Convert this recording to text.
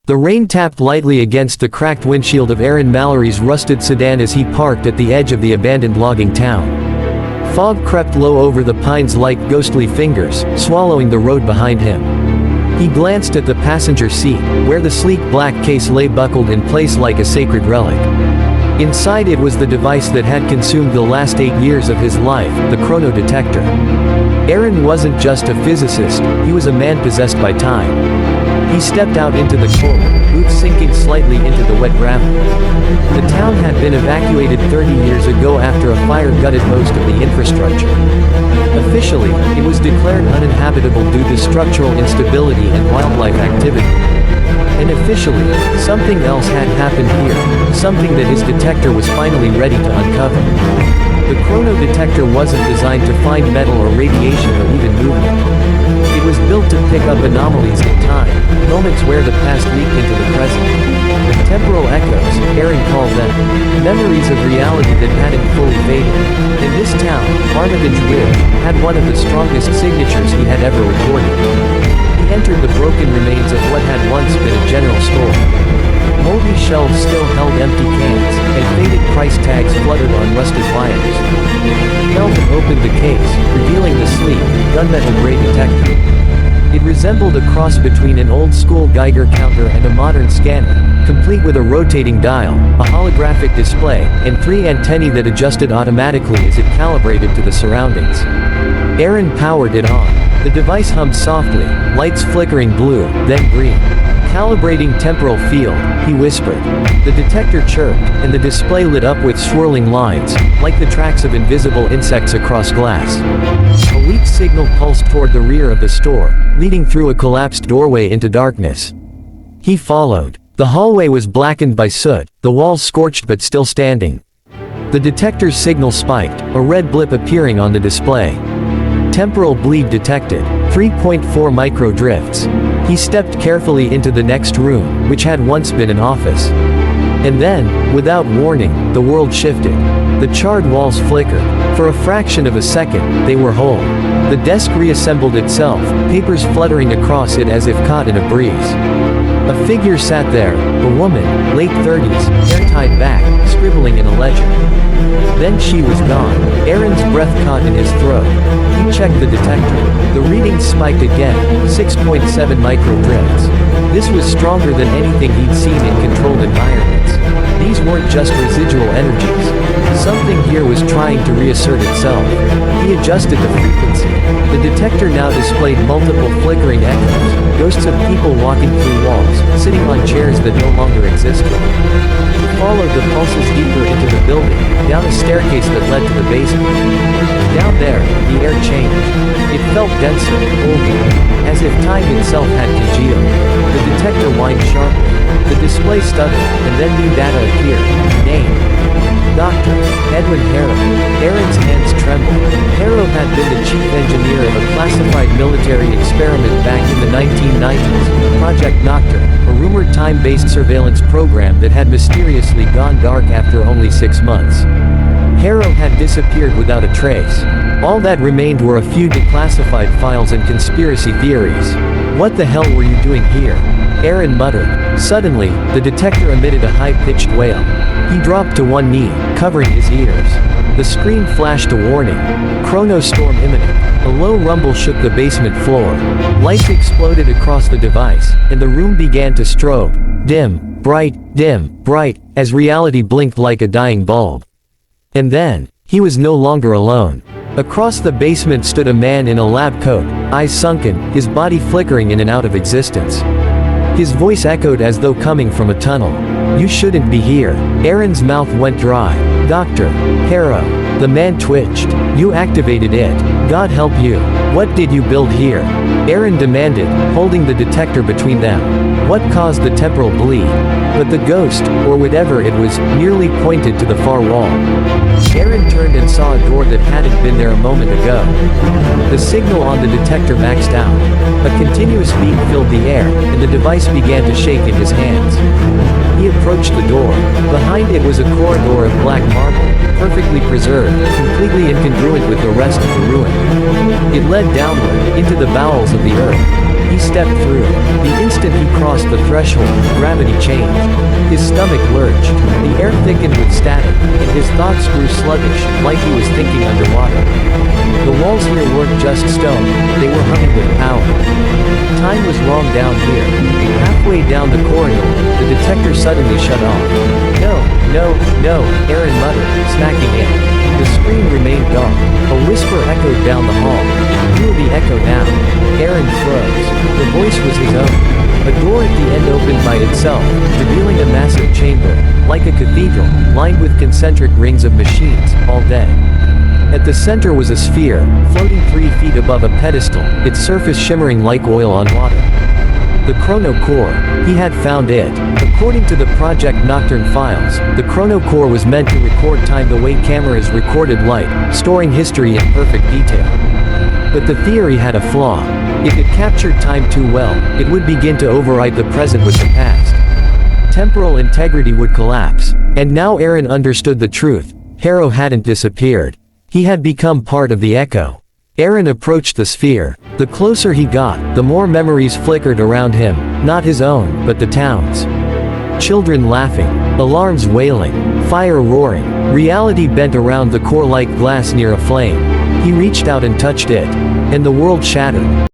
The rain tapped lightly against the cracked windshield of Aaron Mallory's rusted sedan as he parked at the edge of the abandoned logging town. Fog crept low over the pines like ghostly fingers, swallowing the road behind him. He glanced at the passenger seat, where the sleek black case lay buckled in place like a sacred relic. Inside it was the device that had consumed the last 8 years of his life, the chrono detector. Aaron wasn't just a physicist, he was a man possessed by time. He stepped out into the cold, boots sinking slightly into the wet gravel. The town had been evacuated 30 years ago after a fire gutted most of the infrastructure. Officially, it was declared uninhabitable due to structural instability and wildlife activity. And officially, something else had happened here, something that his detector was finally ready to uncover. The chrono detector wasn't designed to find metal or radiation or even movement. It was built to pick up anomalies in time, moments where the past leaked into the present. Temporal echoes, Aaron called them, memories of reality that hadn't fully faded. In this town, Armitage Ridge had one of the strongest signatures he had ever recorded. He entered the broken remains of what had once been a general store. Moldy shelves still held empty cans, and faded price tags fluttered on rusted wires. He held and opened the case, revealing the sleek, gunmetal gray detector. It resembled a cross between an old-school Geiger counter and a modern scanner, complete with a rotating dial, a holographic display, and 3 antennae that adjusted automatically as it calibrated to the surroundings. Aaron powered it on. The device hummed softly, lights flickering blue, then green. Calibrating temporal field, he whispered. The detector chirped, and the display lit up with swirling lines, like the tracks of invisible insects across glass. A weak signal pulsed toward the rear of the store, leading through a collapsed doorway into darkness. He followed. The hallway was blackened by soot, the walls scorched but still standing. The detector's signal spiked, a red blip appearing on the display. Temporal bleed detected, 3.4 micro drifts. He stepped carefully into the next room, which had once been an office. And then, without warning, the world shifted. The charred walls flickered. For a fraction of a second, they were whole. The desk reassembled itself, papers fluttering across it as if caught in a breeze. A figure sat there, a woman, late 30s, hair tied back, scribbling in a ledger. Then she was gone. Aaron's breath caught in his throat. He checked the detector. The readings spiked again, 6.7 micro drifts. This was stronger than anything he'd seen in controlled environments. These weren't just residual energies. Something here was trying to reassert itself. He adjusted the frequency. The detector now displayed multiple flickering echoes, ghosts of people walking through walls, sitting on chairs that no longer existed. He followed the pulses deeper into the building, down a staircase that led to the basement. Down there, the air changed. It felt denser, older, as if time itself had congealed. The detector whined sharply. The display stuttered, and then new data appeared. Name: Dr. Edwin Harrow. Aaron's hands trembled. Harrow had been the chief engineer of a classified military experiment back in the 1990s, Project Nocturne, a rumored time-based surveillance program that had mysteriously gone dark after only 6 months. Harrow had disappeared without a trace. All that remained were a few declassified files and conspiracy theories. What the hell were you doing here? Aaron muttered. Suddenly, the detector emitted a high-pitched wail. He dropped to one knee, covering his ears. The screen flashed a warning. Chrono storm imminent. A low rumble shook the basement floor. Lights exploded across the device, and the room began to strobe. Dim, bright, as reality blinked like a dying bulb. And then, he was no longer alone. Across the basement stood a man in a lab coat, eyes sunken, his body flickering in and out of existence. His voice echoed as though coming from a tunnel. You shouldn't be here. Aaron's mouth went dry. Dr. Harrow. The man twitched. You activated it. God help you. What did you build here? Aaron demanded, holding the detector between them. What caused the temporal bleed? But the ghost, or whatever it was, merely pointed to the far wall. Aaron turned and saw a door that hadn't been there a moment ago. The signal on the detector maxed out. A continuous beat filled the air, and the device began to shake in his hands. He approached the door. Behind it was a corridor of black marble, perfectly preserved, completely incongruent with the rest of the ruin. It led downward, into the bowels of the earth. He stepped through. The instant he crossed the threshold, gravity changed. His stomach lurched, the air thickened with static, and his thoughts grew sluggish, like he was thinking underwater. The walls here weren't just stone, they were humming with power. Time was wrong down here. Halfway down the corridor, the detector suddenly shut off. No, no, no, Aaron muttered, smacking it. The screen remained dark. A whisper echoed down the hall. Feel the echo now. Aaron froze. The voice was his own. A door at the end opened by itself, revealing a massive chamber, like a cathedral, lined with concentric rings of machines, all dead. At the center was a sphere, floating 3 feet above a pedestal, its surface shimmering like oil on water. The chrono core. He had found it. According to the Project Nocturne files, the chrono core was meant to record time the way cameras recorded light, storing history in perfect detail. But the theory had a flaw. If it captured time too well, it would begin to overwrite the present with the past. Temporal integrity would collapse. And now Aaron understood the truth. Harrow hadn't disappeared. He had become part of the echo. Aaron approached the sphere. The closer he got, the more memories flickered around him, not his own, but the town's. Children laughing, alarms wailing, fire roaring, reality bent around the core like glass near a flame. He reached out and touched it, and the world shattered.